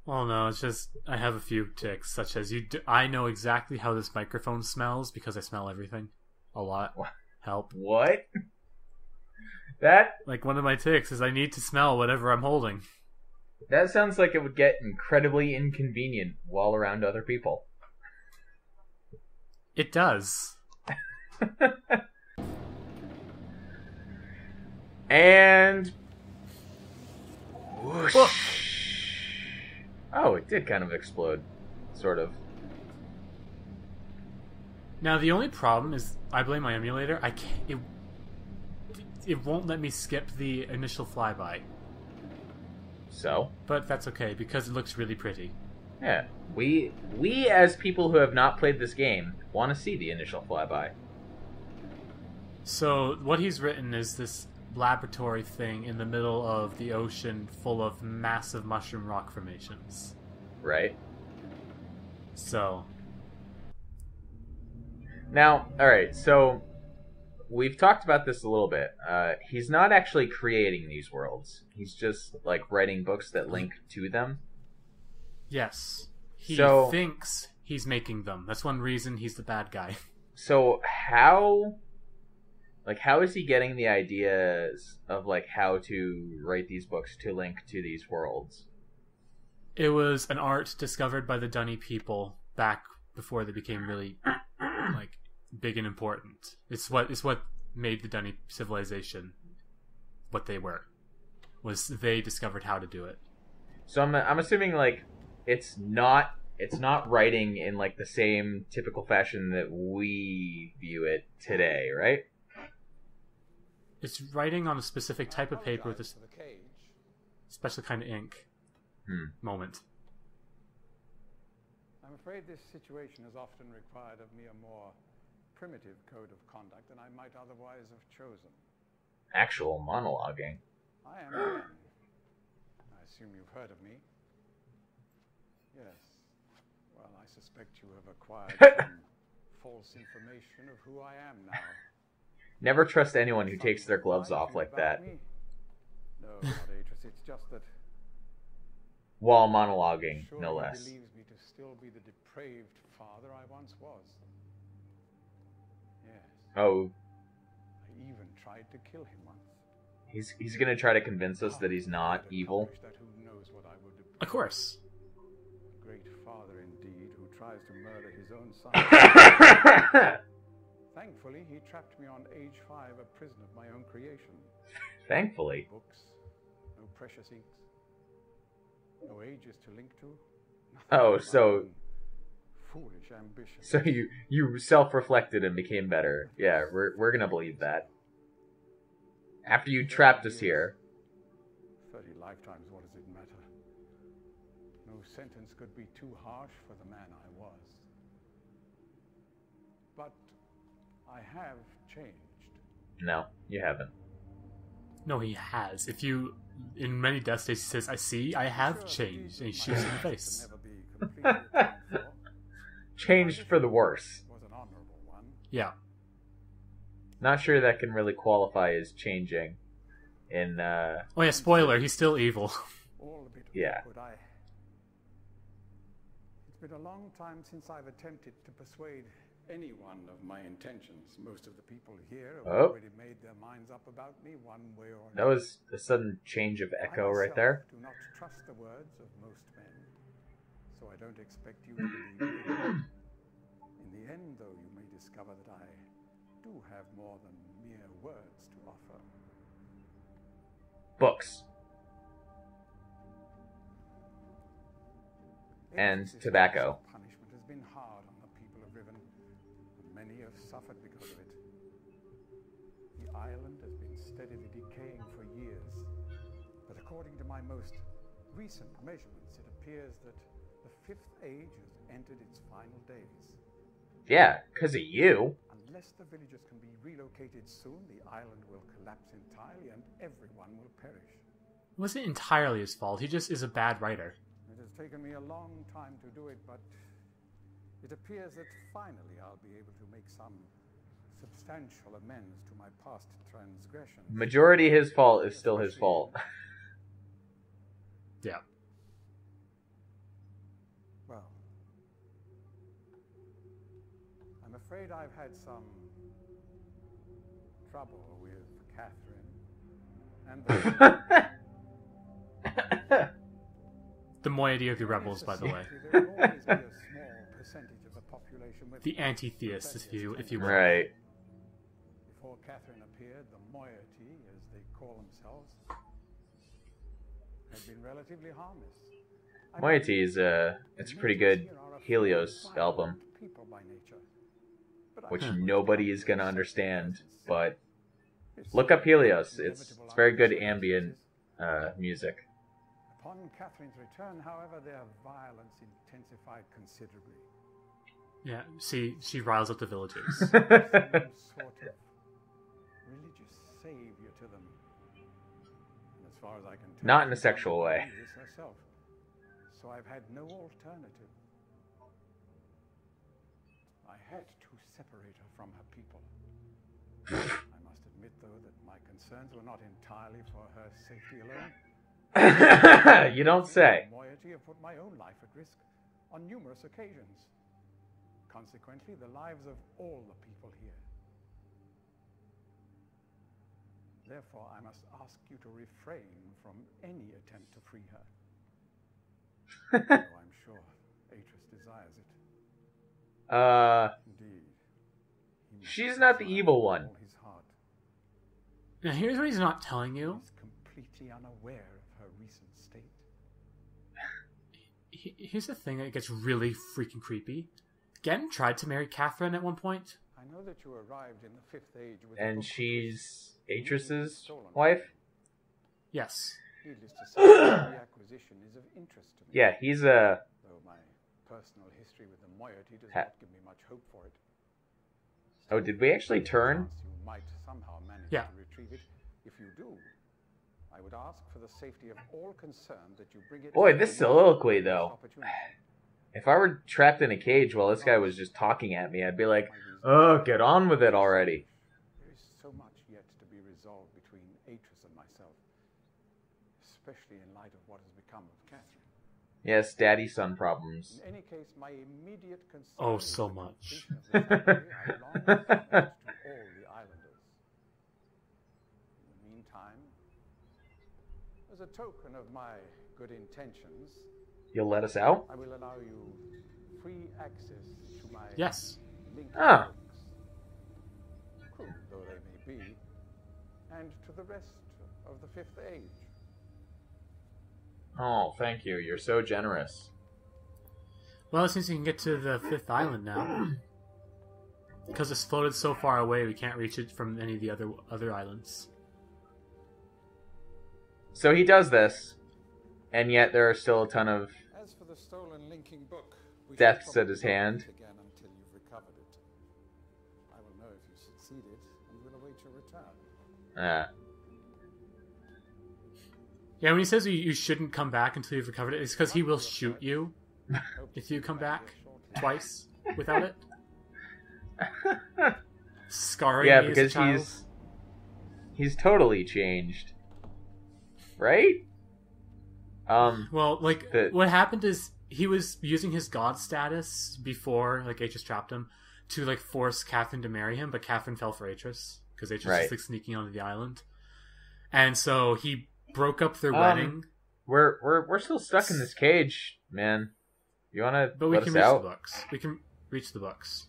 Well, no, it's just I have a few tics, such as I know exactly how this microphone smells because I smell everything a lot. Help. What? That? Like, one of my tics is I need to smell whatever I'm holding. That sounds like it would get incredibly inconvenient while around other people. It does. And... whoosh. Oh, it did kind of explode. Sort of. Now, the only problem is I blame my emulator. I can't... It won't let me skip the initial flyby. So? But that's okay, because it looks really pretty. Yeah. We as people who have not played this game, want to see the initial flyby. So, what he's written is this laboratory thing in the middle of the ocean full of massive mushroom rock formations. Right. So... Now, alright, so... we've talked about this a little bit. He's not actually creating these worlds. He's just, like, writing books that link to them. Yes. He So- thinks he's making them. That's one reason he's the bad guy. So, how is he getting the ideas of, like, how to write these books to link to these worlds? It was an art discovered by the Dunny people back before they became really, like, big and important. It's what made the Dunny civilization what they were. Was they discovered how to do it. So I'm assuming, like, it's not writing in, like, the same typical fashion that we view it today, right? It's writing on a specific type of paper with a special kind of ink. Moment. I'm afraid this situation has often required of me a more primitive code of conduct than I might otherwise have chosen. Actual monologuing. I am Riven. I assume you've heard of me. Yes. Well, I suspect you have acquired some false information of who I am now. Never trust anyone who takes their gloves off like that. No, not Atris. It's just that... While monologuing, Surely no he less. believes me to still be the depraved father I once was. Yes. Oh, I even tried to kill him once. he's gonna try to convince us that he's not evil. That who knows what I would have Of course. A great father indeed, who tries to murder his own son. Thankfully, he trapped me on age 5, a prison of my own creation. Thankfully. Books, no precious inks, no ages to link to. Oh, Nothing but so- my own foolish ambition. So you self-reflected and became better. Yeah, we're gonna believe that. After you trapped us here. 30 lifetimes, what does it matter? No sentence could be too harsh for the man I was. But I have changed. No, you haven't. No, he has. If you... In many death states, he says, I see, I have changed. And he shoots in the face. Never be completely atoned for. Changed for the worse. Was an honorable one. Yeah. Not sure that can really qualify as changing. In Oh yeah, spoiler, he's still evil. All a bit Yeah. awkward. It's been a long time since I've attempted to persuade anyone of my intentions. Most of the people here have already made their minds up about me one way or another. That was a sudden change of echo right there. I do not trust the words of most men, so I don't expect you to believe me. In the end, though, you may discover that I do have more than mere words to offer. Books. And tobacco. Punishment has been hard on the people of Riven, and many have suffered because of it. The island has been steadily decaying for years, but according to my most recent measurements, it appears that the 5th age has entered its final days. Yeah, because of you. Unless the villagers can be relocated soon, the island will collapse entirely and everyone will perish. It wasn't entirely his fault. He just is a bad writer. It has taken me a long time to do it, but it appears that finally I'll be able to make some substantial amends to my past transgressions. Majority his fault is still his fault. Yeah. Well, I'm afraid I've had some trouble with Catherine and the... The moiety of the rebels, by the way. There will always be a small percentage of the population with The anti-theists, if you will. Right. Before Catherine appeared, the moiety, as they call themselves, had been relatively harmless. Moiety is it's a pretty good Helios album, which nobody is gonna understand, but look up Helios. It's very good ambient music. Upon Catherine's return, however, their violence intensified considerably. Yeah, she riles up the villagers. Some sort of religious savior to them. And as far as I can tell, Not in a sexual way. this herself. So I've had no alternative. I had to separate her from her people. I must admit, though, that my concerns were not entirely for her safety alone. You don't say. Moiety have put my own life at risk on numerous occasions. Consequently, the lives of all the people here. Therefore, I must ask you to refrain from any attempt to free her. Though I'm sure Atreus desires it. Indeed. He must She's not the evil one. all his heart. Now, here's what he's not telling you. He's completely unaware of her recent state. Here's the thing that gets really freaking creepy. Gen tried to marry Catherine at one point. I know that you arrived in the Fifth Age with a And book she's which Atreus's stolen. wife? Yes. Needless to say, the acquisition is of interest to me. Yeah, he's a... Though my personal history with the moiety does Ha- not give me much hope for it. Oh, did we actually turn? Perchance you might somehow manage Yeah. to retrieve it. If you do, I would ask for the safety of all concerned that you bring it. Boy, to this me soliloquy, at this though. opportunity. If I were trapped in a cage while this guy was just talking at me, I'd be like, oh, get on with it already. There is so much yet to be resolved between Atreus and myself, especially in light of what has become of Catherine. Yes, daddy-son problems. In any case, my immediate concern Oh, is so the much. completion of the story I long promised to all the islanders. In the meantime, as a token of my good intentions, You'll let us out? I will allow you free access to my Yes. linked Ah. books, crude though they may be, and to the rest of the Fifth Age. Oh, thank you. You're so generous. Well, since you can get to the fifth island now, because it's floated so far away, we can't reach it from any of the other islands. So he does this, and yet there are still a ton of As for the stolen linking book, we deaths shall at his probably hand. meet again until you've recovered it. I will know if you succeeded, and will await your return. Yeah, when he says you shouldn't come back until you've recovered it, it's because he will shoot you Hope to if you see come back back here shortly. twice without it. Scarring Yeah, me because as a child. he's totally changed. Right? Well, like, the- what happened is he was using his god status before, like, Atreus trapped him, to, like, force Catherine to marry him, but Catherine fell for Atreus, because Atreus Right. was, like, sneaking onto the island. And so he broke up their wedding, We're still stuck in this cage, man. You wanna but we let can us reach out? the books. We can reach the books.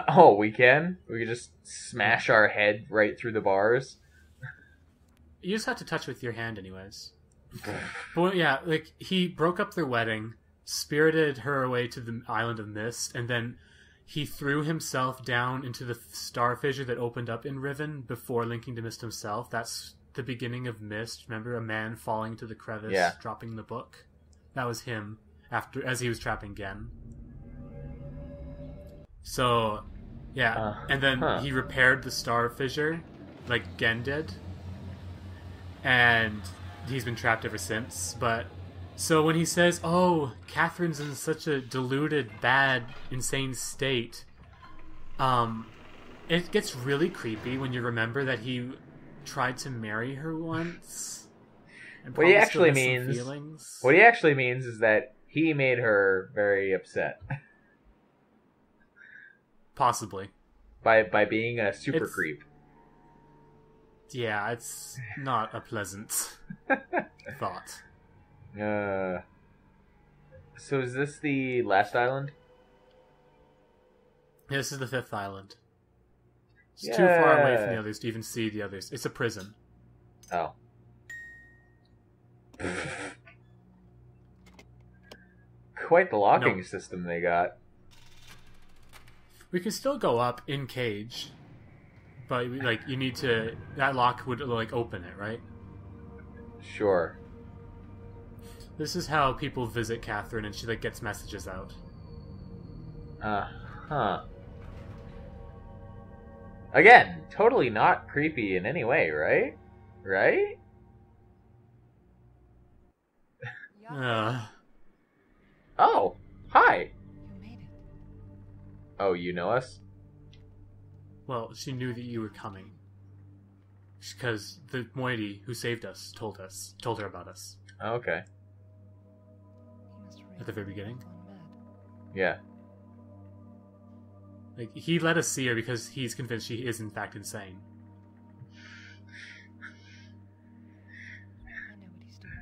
Oh, we can? We can just smash our head right through the bars? You just have to touch with your hand anyways. But yeah, like, he broke up their wedding, spirited her away to the island of Mist, and then he threw himself down into the star fissure that opened up in Riven before linking to Mist himself. That's the beginning of Mist. Remember, a man falling to the crevice, Yeah. dropping the book? That was him as he was trapping Gen. So, yeah. And then he repaired the star fissure, like Gen did. And he's been trapped ever since. But so when he says, "Oh, Catherine's in such a deluded, bad, insane state," it gets really creepy when you remember that he tried to marry her once. And What he probably still actually has some means, feelings. what he actually means is that he made her very upset Possibly. by being a super It's- creep. Yeah, it's not a pleasant thought. So is this the last island? Yeah, this is the 5th island. It's too far away from the others to even see the others. It's a prison. Oh. Quite the locking system they got. We can still go up in cage, but like you need to. That lock would like open it, right? Sure. This is how people visit Catherine, and she like gets messages out. Huh. Again, totally not creepy in any way, right? Right? Oh, hi. You made it. Oh, you know us? Well, she knew that you were coming. Because the moiety who saved us told her about us. Oh, okay. He must really At the very beginning. have gone mad. Yeah. Like, he let us see her because he's convinced she is in fact insane. I know what he's doing.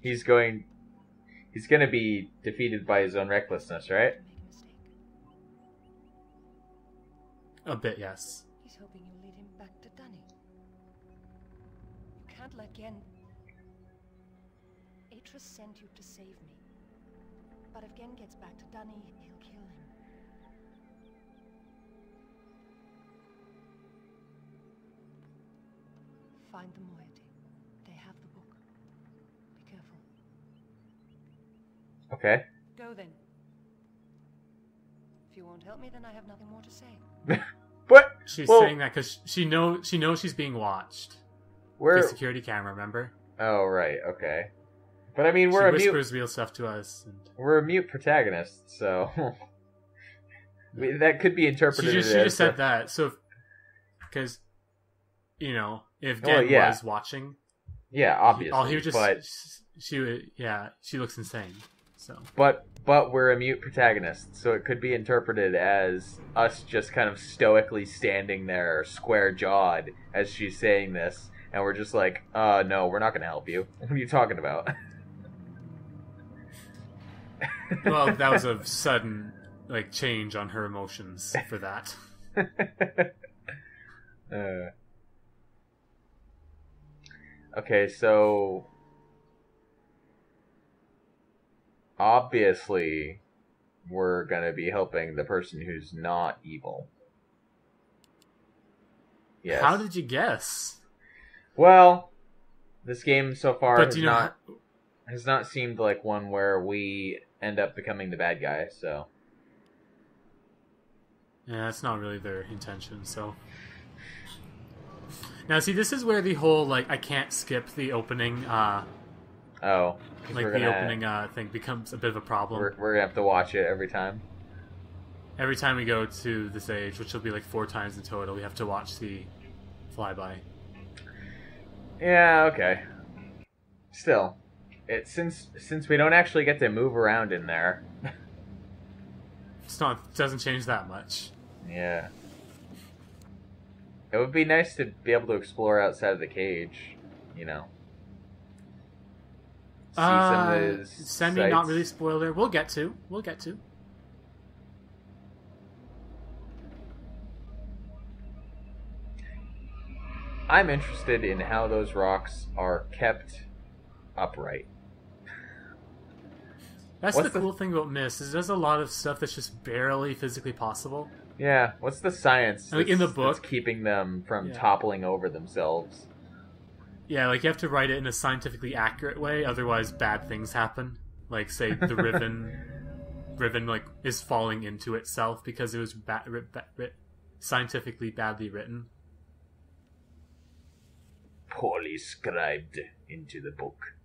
He's watching. He's gonna be defeated by his own recklessness, right? Make a mistake. A bit, yes. He's hoping you'll lead him back to Danny. You can't let Gen. Atris sent you to save me. But if Gen gets back to Danny, he'll kill him. Find the moiety. They have the book. Be careful. Okay. Go then. If you won't help me, then I have nothing more to say. But She's well, saying that because she knows she's being watched. we're The security camera, remember? oh right, okay. But I mean, She we're a mute. whispers real stuff to us. And We're a mute protagonist, so that could be interpreted. she as just said that. So, because if Gen Well, yeah. was watching, Yeah, obviously. he would just but she looks insane. So but we're a mute protagonist, so it could be interpreted as us just kind of stoically standing there, square jawed, as she's saying this, and we're just like, no, we're not going to help you. What are you talking about? well, that was a sudden change on her emotions for that. Okay, so obviously we're gonna be helping the person who's not evil. Yes. How did you guess? Well, this game so far But has do you know? has not seemed like one where we end up becoming the bad guy, so Yeah, that's not really their intention. So now, see, this is where the whole I can't skip the opening, oh, 'cause opening thing becomes a bit of a problem. we're gonna have to watch it every time. Every time we go to this age, which will be 4 times in total, we have to watch the flyby. Yeah, okay. Still, since we don't actually get to move around in there. It doesn't change that much. Yeah. It would be nice to be able to explore outside of the cage, See some of those Semi, sights. not really spoiler. We'll get to. I'm interested in how those rocks are kept upright. That's What's the cool thing about Myst, is there's a lot of stuff that's just barely physically possible. Yeah, what's the science Like, in the that's book- keeping them from Yeah. toppling over themselves? Yeah, you have to write it in a scientifically accurate way, otherwise bad things happen. Like, say, the Riven, is falling into itself because it was scientifically badly written. Poorly scribed into the book.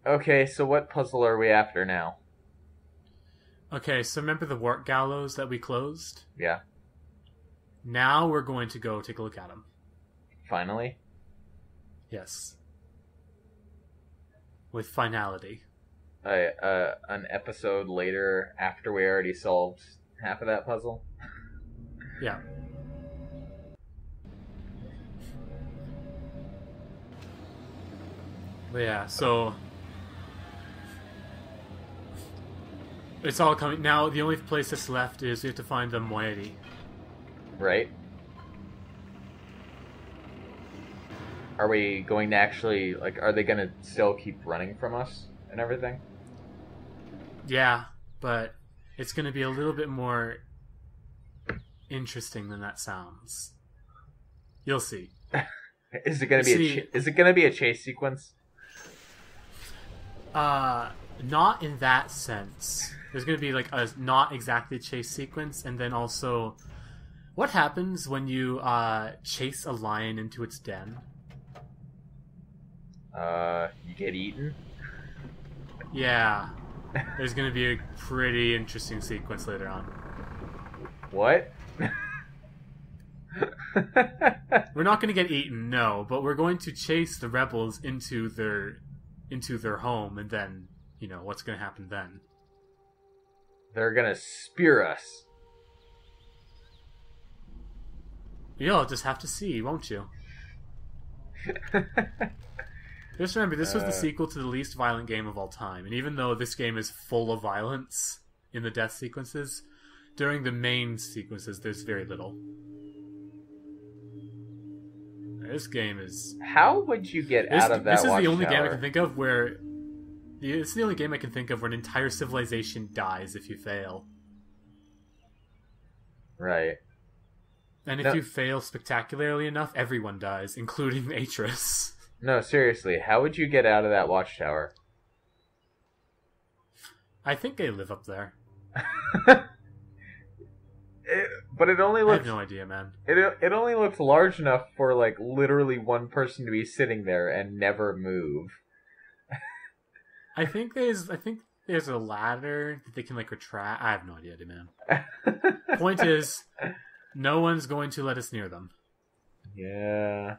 Okay, so what puzzle are we after now? Okay, so remember the Wart Gallows that we closed? Yeah. Now we're going to go take a look at him. Finally? Yes. With finality. An episode later, after we already solved half of that puzzle? Yeah. But yeah, so... It's all coming... Now, the only place that's left is we have to find the moiety. Right? Are we going to actually... Like, are they going to still keep running from us and everything? Yeah, but it's going to be a little bit more interesting than that sounds. You'll see. Is it going to be is it going to be a chase sequence? Not in that sense. There's going to be like a not exactly chase sequence, and then also, what happens when you chase a lion into its den? You get eaten? Yeah. There's going to be a pretty interesting sequence later on. What? We're not going to get eaten, no, but we're going to chase the rebels into their home, and then, you know, what's going to happen then? They're gonna spear us. You'll just have to see, won't you? Just remember, this was the sequel to the least violent game of all time, and even though this game is full of violence in the death sequences, during the main sequences, there's very little. This game is... How would you get out of that This is the only watchtower? game I can think of where... It's the only game I can think of where an entire civilization dies if you fail. Right. And if you fail spectacularly enough, everyone dies, including Atris. No, seriously, how would you get out of that watchtower? I think they live up there. But it only I looks... have no idea, man. It only looks large enough for, like, literally one person to be sitting there and never move. I think there's a ladder that they can, like, retract. I have no idea, man. Point is, no one's going to let us near them. Yeah.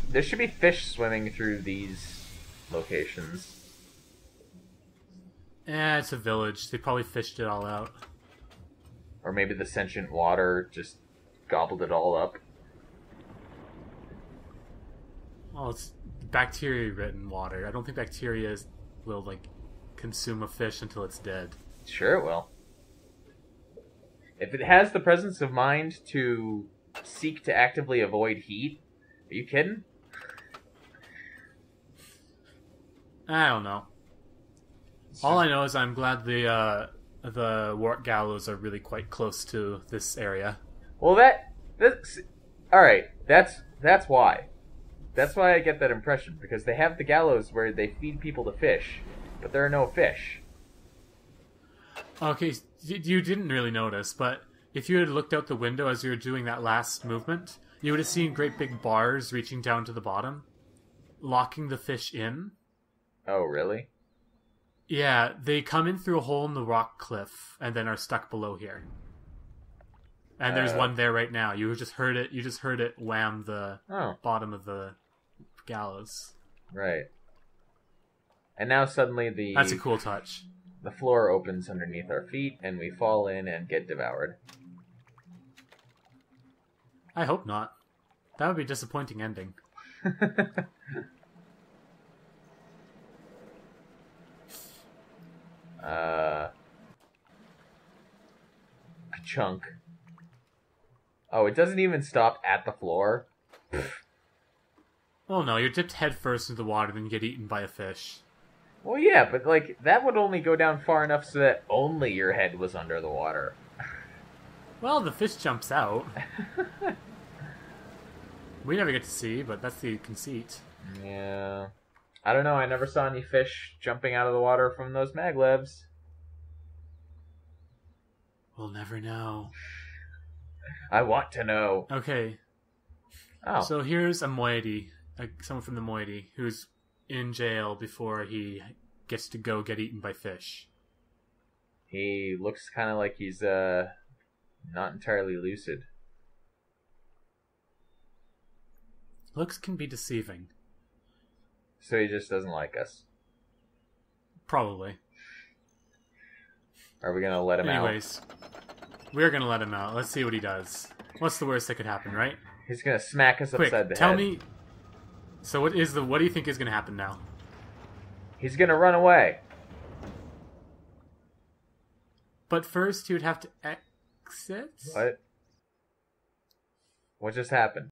There should be fish swimming through these locations. It's a village. They probably fished it all out. Or maybe the sentient water just gobbled it all up. Well, it's bacteria-ridden water. I don't think bacteria will, like, consume a fish until it's dead. Sure it will. If it has the presence of mind to seek to actively avoid heat, are you kidding? I don't know. All I know is I'm glad the Wart Gallows are really quite close to this area. Well, that's all right. That's why. That's why I get that impression, because they have the gallows where they feed people to fish, but there are no fish. Okay, you didn't really notice, but if you had looked out the window as you were doing that last movement, you would have seen great big bars reaching down to the bottom, locking the fish in. Oh, really? Yeah, they come in through a hole in the rock cliff and then are stuck below here. And there's one there right now. You just heard it. You just heard it wham the bottom of the gallows. Right. And now suddenly That's a cool touch. The floor opens underneath our feet, and we fall in and get devoured. I hope not. That would be a disappointing ending. Chunk. Oh, it doesn't even stop at the floor? Well, no, you're dipped head first into the water, then you get eaten by a fish. Well, yeah, but, like, that would only go down far enough so that only your head was under the water. Well, the fish jumps out. We never get to see, but that's the conceit. Yeah. I don't know, I never saw any fish jumping out of the water from those maglebs. We'll never know. I want to know. Okay. Oh. So here's a moiety, someone from the moiety, who's in jail before he gets to go get eaten by fish. He looks kind of like he's not entirely lucid. Looks can be deceiving. So he just doesn't like us. Probably. Are we gonna let him out? Anyways, we're gonna let him out. Let's see what he does. What's the worst that could happen, right? He's gonna smack us Quick, upside the tell head. me. So what do you think is gonna happen now? He's gonna run away. But first, he would have to exit. What? What just happened?